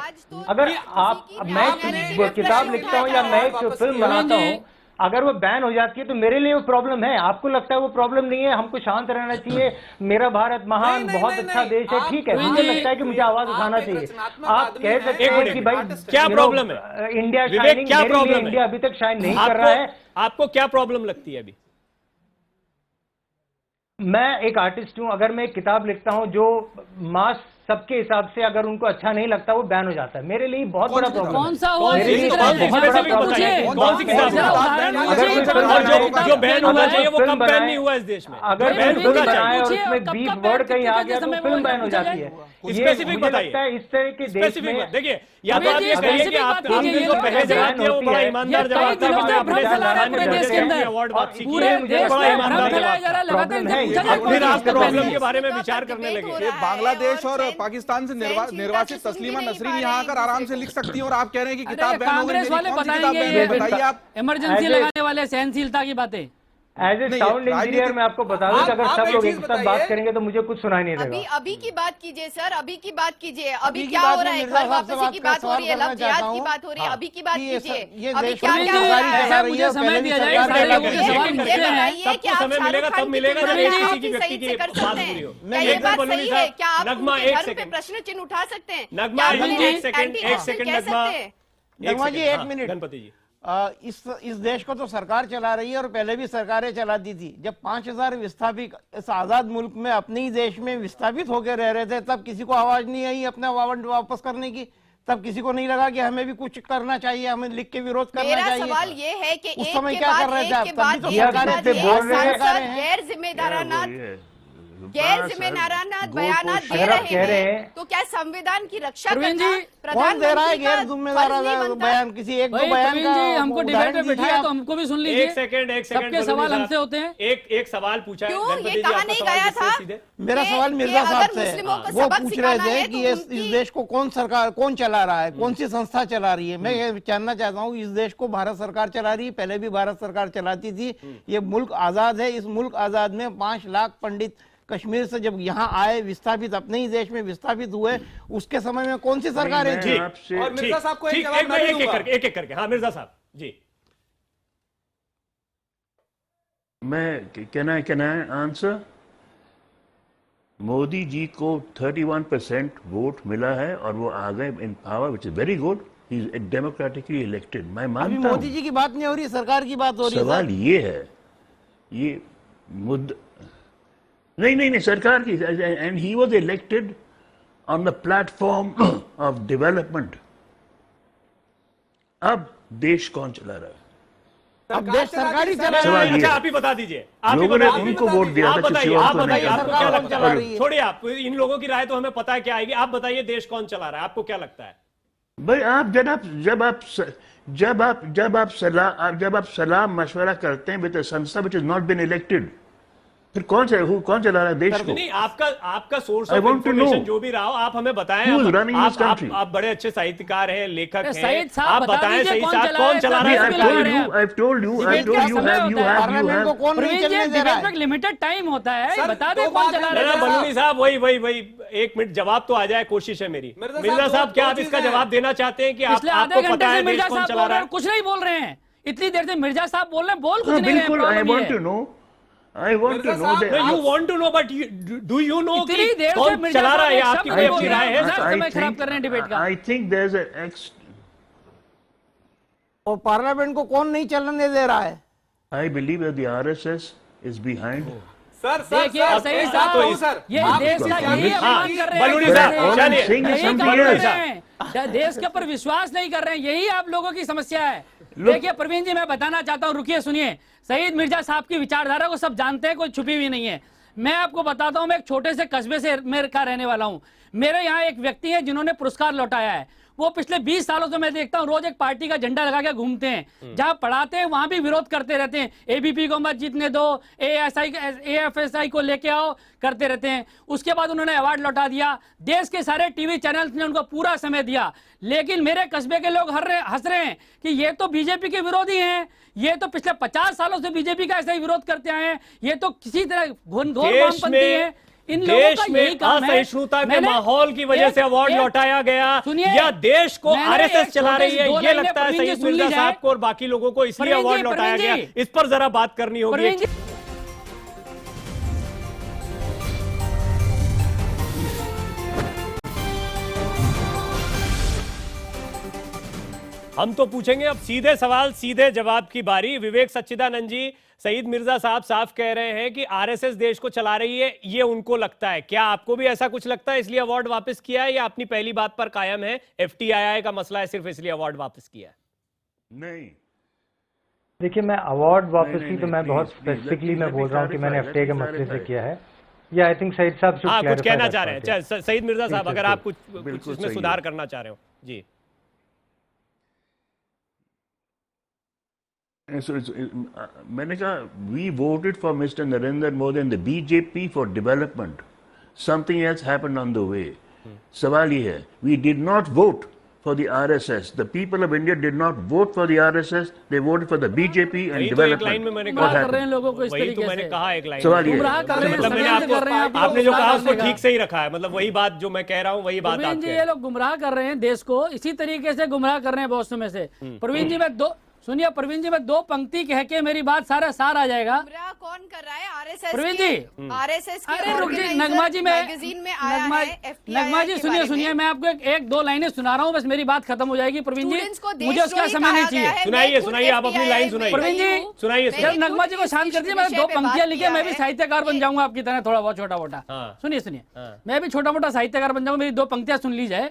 अगर आप, मैं किताब लिखता हूँ या मैं एक फिल्म बनाता हूँ, अगर वो बैन हो जाती है तो मेरे लिए वो प्रॉब्लम है। आपको लगता है वो प्रॉब्लम नहीं है, हमको शांत रहना चाहिए, मेरा भारत महान बहुत अच्छा देश है, ठीक है, मुझे लगता है कि मुझे आवाज उठाना चाहिए। आप कह सकते हैं कि भाई क्या प्रॉब्लम है, इंडिया शाइनिंग, क्या प्रॉब्लम है? इंडिया अभी तक शाइन नहीं कर रहा है। आपको क्या प्रॉब्लम लगती है अभी? मैं एक आर्टिस्ट हूं, अगर मैं एक किताब लिखता हूं जो मास सबके हिसाब से अगर उनको अच्छा नहीं लगता वो बैन हो जाता है, मेरे लिए बहुत बड़ा प्रॉब्लम। कौन सा जो बैन होना चाहिए वो कब बैन नहीं हुआ इस देश में? अगर फिल्म बनाए और उसमें बीफ वर्ड कहीं आ गया तो फिल्म बैन हो जाती है। स्पेसिफिक बताइए, इस तरह के देश में देखिए, या तो आप ये कहिए कि आपने जो पहले जवाब दिया वो बड़ा ईमानदार जवाब था, अवार्ड वापसी की, बड़ा ईमानदार जवाब, फिर आप प्रॉब्लम के बारे में विचार करने लगे। बांग्लादेश और पाकिस्तान से निर्वासित तस्लीमा नसरीन यहाँ आकर आराम से लिख सकती हैं, और आप कह रहे हैं कि किताब बैन हो गई। कांग्रेस वाले बताएंगे, इमरजेंसी लगाने वाले सहनशीलता की बातें। एज ए साउंड इंजीनियर मैं आपको बता दूं कि अगर सब लोग एक साथ बात करेंगे तो मुझे कुछ सुनाई नहीं देगा। अभी की बात कीजिए सर, अभी की बात कीजिए। अभी क्या हो रहा है? घर वापसी की बात हो रही है, लव जिहाद की बात हो रही है, अभी की बात कीजिए। अभी क्या क्या हो रहा है? मुझे समय दिया जाए, सारे लोगों के सवाल मुझसे हैं। सबको समय मिलेगा तब मिलेगा जब किसी की व्यक्ति की बात पूरी हो। क्या ये बात सही है? क्या आप घर पे प्रश्न चिन्ह उठा सकते हैं? नगमा एक सेकंड नगमा जी, एक मिनट। गणपति जी, इस देश को तो सरकार चला रही है और पहले भी सरकारें चलाती थी। जब 5000 विस्थापित इस आजाद मुल्क में अपने ही देश में विस्थापित होकर रह रहे थे, तब किसी को आवाज नहीं आई अपना वापस करने की। तब किसी को नहीं लगा कि हमें भी कुछ करना चाहिए, हमें लिख के विरोध करना चाहिए। मेरा सवाल ये है कि उस समय क्या कर रहे थे आप? तभी तो गैर जिम्मेदाराना बयानात दे रहे हैं, तो क्या संविधान की रक्षा करना कौन दे रहा है? गैर जिम्मेदाराना बयान किसी एक दो बयान का हमको डिबेट पे बिठाया तो हमको भी सुन लीजिए। एक सेकंड सबके सवाल हमसे होते हैं। एक सवाल पूछा है। क्यों ये कहा नहीं गया था? मेरा सवाल मिर्जा साहब से है। वो पूछ रहे थे कि इस देश को कौन चला रहा है, कौन सी संस्था चला रही है। मैं ये जानना चाहता हूँ, इस देश को भारत सरकार चला रही है, पहले भी भारत सरकार चलाती थी। ये मुल्क आजाद है। इस मुल्क आजाद में 5 लाख पंडित कश्मीर से जब यहाँ आए, विस्थापित अपने ही देश में विस्थापित हुए, उसके समय में कौन सी सरकारें थी? और मिर्जा साहब को एक जवाब एक करके हाँ मिर्जा साहब जी। मैं can I answer? Modi ji को 31% वोट मिला है और वो आ गए in power, which is very good. He is democratically elected. मैं मानता हूं। अभी मोदी जी की बात नहीं हो रही, सरकार की बात हो रही है। सवाल ये है, ये मुद्दा नहीं सरकार की। And he was elected on the platform of development. अब देश कौन चला रहा है? अब देश सरकारी चला रहा है। अच्छा आप ही बता दीजिए। लोगों ने उनको वोट दिया था, किसी और को नहीं। आपको क्या लगता है? छोड़िए आप, इन लोगों की राय तो हमें पता है क्या आएगी। आप बताइए देश कौन चला रहा है, आपको क्या लगता है? भाई आप जब आप सलाह मशवरा करते हैं विद संस्था which is not been elected, फिर कौन चला रहा है देश को? नहीं, आपका सोर्स ऑफ इंफॉर्मेशन जो भी रहा हो आप हमें बताएं। आप बड़े अच्छे साहित्यकार हैं, लेखक हैं, आप बताएं सही साहब कौन चला रहा है? I've told you पार्लियामेंट को कौन नहीं चलने दे रहा है? लिमिटेड टाइम होता है, बता दें कौन चला रहा है। बलूनी साहब वही 1 मिनट जवाब तो आ जाए, कोशिश है मेरी। मिर्जा साहब क्या आप इसका जवाब देना चाहते हैं कि आपको पता है देश कौन चला रहा है? कुछ नहीं बोल रहे हैं, इतनी देर से मिर्जा साहब बोल रहे हैं, बोल कुछ नहीं रहे। बिल्कुल, I want to know that. No, you want to know, but do you know कि कौन चला रहा है? आपकी कोई अपनी राय है? समय खराब कर रहे हैं डिबेट का। I think there's an और पार्लियामेंट को कौन नहीं चलने दे रहा है? I believe that the RSS is behind. Sir सही साहब, ये देश का यही अपमान कर रहे हैं। बलूनी साहब यही काम कर रहे हैं, देश के ऊपर विश्वास नहीं कर रहे हैं, यही आप लोगों की समस्या है। देखिए प्रवीण जी, मैं बताना चाहता हूँ, रुकिए सुनिए। सईद मिर्जा साहब की विचारधारा को सब जानते हैं, कोई छुपी हुई नहीं है। मैं आपको बताता हूँ, मैं एक छोटे से कस्बे से का रहने वाला हूँ। मेरे यहाँ एक व्यक्ति है जिन्होंने पुरस्कार लौटाया है। वो पिछले 20 सालों से मैं देखता हूँ, रोज एक पार्टी का झंडा लगा के घूमते हैं। जहां पढ़ाते हैं वहां भी विरोध करते रहते हैं। एबीपी को मत जीतने दो, एएफएसआई को लेके आओ, करते रहते हैं। उसके बाद उन्होंने अवार्ड लौटा दिया। देश के सारे टीवी चैनल्स ने उनको पूरा समय दिया। लेकिन मेरे कस्बे के लोग हंस रहे हैं कि ये तो बीजेपी के विरोधी हैं, ये तो पिछले 50 सालों से बीजेपी का ऐसा ही विरोध करते आए हैं, ये तो किसी तरह घोर वामपंथी है। इन देश में असहिष्णुता के माहौल की वजह से अवार्ड लौटाया गया, या देश को आरएसएस चला रही है, ये लगता है सईद मिर्जा साहब को और बाकी लोगों को, इसलिए अवार्ड लौटाया गया? इस पर जरा बात करनी होगी। हम तो पूछेंगे अब सीधे सवाल सीधे जवाब की बारी। विवेक सच्चिदानंद जी, सईद मिर्जा साहब साफ कह रहे हैं कि आरएसएस देश को चला रही है, ये उनको लगता है। क्या आपको भी ऐसा कुछ लगता है, इसलिए अवार्ड वापस किया है, या अपनी पहली बात पर कायम है, एफटीआई का मसला है सिर्फ इसलिए अवार्ड वापस किया है? नहीं, देखिए मैं अवार्ड वापस की तो मैं बहुत स्पेसिफिकली मैं बोल रहा हूँ कि मैंने एफटीआई के मसले से किया है। या आई थिंक सईद साहब कुछ कहना चाह रहे हैं। सईद मिर्जा साहब, अगर आप कुछ इसमें सुधार करना चाह रहे हो जी। मैंने कहा we voted for Mr. Narendra Modi and the BJP for development. Something else happened on the way. सवाल ये है, we did not vote for the RSS. The people of India did not vote for the RSS. They voted for the BJP and वही तो एक development. लाइन में मैंने What कहा happened? कर रहे हैं लोगों को इस वही तो तरीके मैंने से। कहा एक लाइन सवाल ये है। गुमराह कर रहे हैं, मतलब मैंने षड्यंत्र कर रहे हैं आपको आप आपने जो लोग कहा उसको गुमराह ठीक से ही रखा है, मतलब वही बात जो मैं कह रहा हूँ वही बात आप प्रवीण जी कह ये रहे हैं। लोग गुमराह कर रहे हैं देश को, इसी तरीके से गुमराह कर रहे हैं बहुत समय से। प्रवीण जी मैं दो पंक्ति कह के मेरी बात सारा सार आ जाएगा। गुमराह कौन कर रहा है? आरएसएस प्रवीण जी, आरएसएस अरे रुक जी, नगमा जी मैगजीन में आया है नगमा जी सुनिए मैं आपको एक दो लाइनें सुना रहा हूँ, बस मेरी बात खत्म हो जाएगी। प्रवीण जी मुझे उसका समय नहीं चाहिए। सुनाइए आप अपनी लाइन सुनाइए। प्रवीण जी सुनाइए। जब नगमा जी को शांत कर दिया, मैंने दो पंक्तियां लिखी, मैं भी साहित्यकार बन जाऊंगा आपकी तरह, थोड़ा बहुत छोटा मोटा। सुनिए मैं भी छोटा मोटा साहित्यकार बन जाऊंगा, मेरी दो पंक्तियां सुन ली जाए।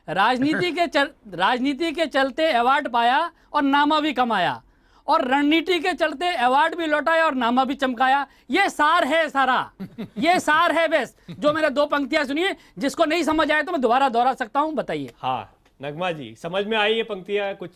राजनीति के चलते अवार्ड पाया और नामा भी कमाया, और रणनीति के चलते अवार्ड भी लौटाया और नामा भी चमकाया। ये सार है सारा, ये सार है बस। जो मैंने दो पंक्तियां सुनी है, जिसको नहीं समझ आया तो मैं दोबारा दोहरा सकता हूं, बताइए। हाँ नगमा जी समझ में आई ये पंक्तियां कुछ?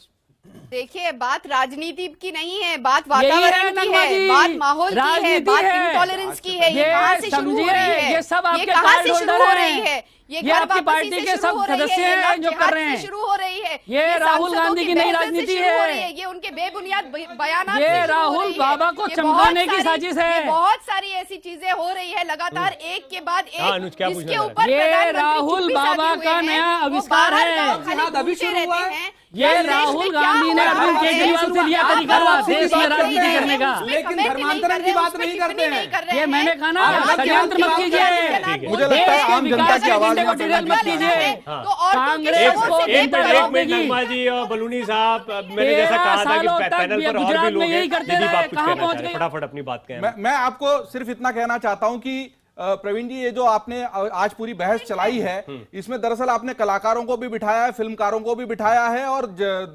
देखिए बात राजनीति की नहीं है, बात वातावरण की है, बात माहौल की है, बात इंटॉलरेंस की है। ये कहां से शुरू हो रही है? ये सब आपके कहां से शुरू हो रही है? ये आपकी पार्टी के सब सदस्य हैं जो कर रहे हैं। शुरू हो रही है ये राहुल गांधी की नई राजनीति है। ये उनके बेबुनियाद बयान, ये राहुल बाबा को चमकाने की साजिश है। बहुत सारी ऐसी चीजें हो रही है लगातार, एक के बाद एक, जिसके ऊपर ये राहुल बाबा का नया आविष्कार है। ये राहुल गांधी ने अरविंद केजरीवाल से लिया तरीका देश में राजनीति करने का। लेकिन धर्मांतरण की बात नहीं करते हैं। ये मैंने कहा ना, षड्यंत्र मत कीजिए। मुझे लगता है आम जनता की आवाज को डिटेल मत कीजिए। कांग्रेस को एक मिनट नगमा जी और बलूनी साहब, मैंने जैसा कहा था कि पैनल पर और भी लोग हैं, यदि आप कुछ कहना चाह रहे हैं फटाफट अपनी बात कहें। मैं आपको सिर्फ इतना कहना चाहता हूं कि प्रवीण जी, ये जो आपने आज पूरी बहस चलाई है, इसमें दरअसल आपने कलाकारों को भी बिठाया है, फिल्मकारों को भी बिठाया है और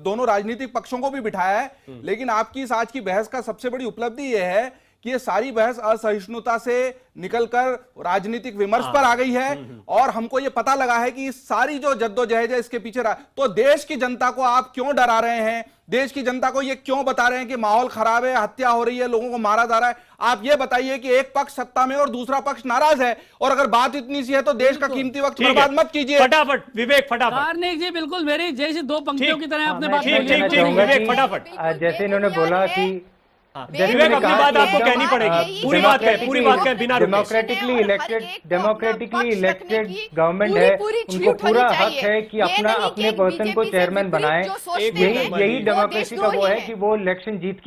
दोनों राजनीतिक पक्षों को भी बिठाया है। लेकिन आपकी इस आज की बहस का सबसे बड़ी उपलब्धि यह है कि ये सारी बहस असहिष्णुता से निकलकर राजनीतिक विमर्श पर आ गई है, और हमको ये पता लगा है कि इस सारी जो जद्दोजहद है इसके पीछे तो देश की जनता को आप क्यों डरा रहे हैं? देश की जनता को ये क्यों बता रहे हैं कि माहौल खराब है, हत्या हो रही है, लोगों को मारा जा रहा है? आप ये बताइए कि एक पक्ष सत्ता में और दूसरा पक्ष नाराज है, और अगर बात इतनी सी है तो देश का कीमती वक्त बर्बाद मत कीजिए। फटाफट विवेक, फटाफट। कार्निक जी बिल्कुल मेरी जैसी दो पंक्तियों की तरह आपने बात विवेक फटाफट। जैसे इन्होंने बोला कि विवेक अपनी बात आपको कहनी पड़ेगी, पूरी बात कहें बिना डेमोक्रेटिकली इलेक्टेड गवर्नमेंट है, उनको पूरा हक है कि अपने पर्सन को चेयरमैन बनाए। यही डेमोक्रेसी का वो है कि वो इलेक्शन जीत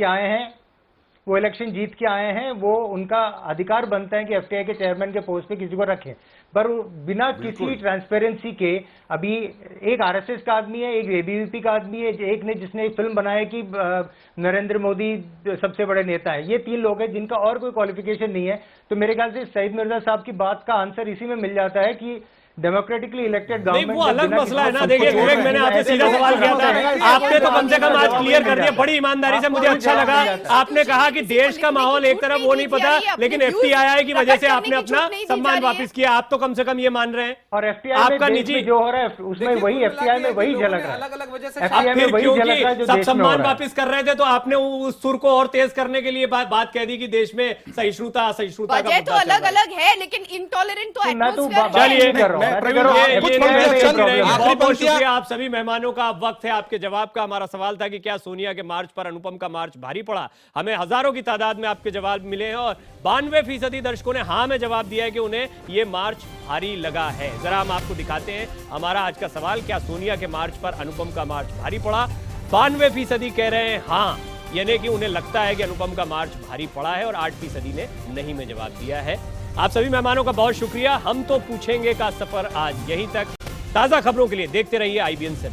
के आए हैं, वो उनका अधिकार बनता है कि एफटीआई के चेयरमैन के पोस्ट पे किसी को रखें, पर बिना किसी ट्रांसपेरेंसी के। अभी एक आरएसएस का आदमी है, एक एबीवीपी का आदमी है, एक ने जिसने एक फिल्म बनाया कि नरेंद्र मोदी सबसे बड़े नेता है। ये तीन लोग हैं जिनका और कोई क्वालिफिकेशन नहीं है। तो मेरे ख्याल से सईद मिर्जा साहब की बात का आंसर इसी में मिल जाता है कि डेमोक्रेटिकली इलेक्टेड गवर्नमेंट, वो अलग मसला है ना। देखिए विवेक, मैंने आपसे सीधा सवाल किया था, आपने तो कम से कम आज क्लियर कर दिया बड़ी ईमानदारी से, मुझे अच्छा लगा। आपने कहा कि देश का माहौल एक तरफ वो नहीं पता, लेकिन एफटीआई की वजह से आपने अपना सम्मान वापस किया। आप तो कम से कम ये मान रहे हैं, और एफटीआई आपका निजी जो हो रहा है उसमें वही एफटीआई में वही झलक रहा है। अलग-अलग वजह से क्योंकि सब सम्मान वापस कर रहे थे तो आपने उस सुर को और तेज करने के लिए बात कह दी कि देश में सहिष्णुता असहिष्णुता का तो अलग-अलग है, लेकिन इंटॉलरेंट तो चलिए बहुत बहुत शुक्रिया आप सभी मेहमानों का। वक्त है आपके जवाब का। हमारा सवाल था कि क्या सोनिया के मार्च पर अनुपम का मार्च भारी पड़ा? हमें हजारों की तादाद में आपके जवाब मिले हैं, और 92% दर्शकों ने हाँ में जवाब दिया है कि उन्हें ये मार्च भारी लगा है। जरा हम आपको दिखाते हैं हमारा आज का सवाल, क्या सोनिया के मार्च पर अनुपम का मार्च भारी पड़ा? 92% कह रहे हैं हाँ, यानी कि उन्हें लगता है कि अनुपम का मार्च भारी पड़ा है, और 8% ने नहीं में जवाब दिया है। आप सभी मेहमानों का बहुत शुक्रिया। हम तो पूछेंगे का सफर आज यहीं तक। ताजा खबरों के लिए देखते रहिए IBN 7।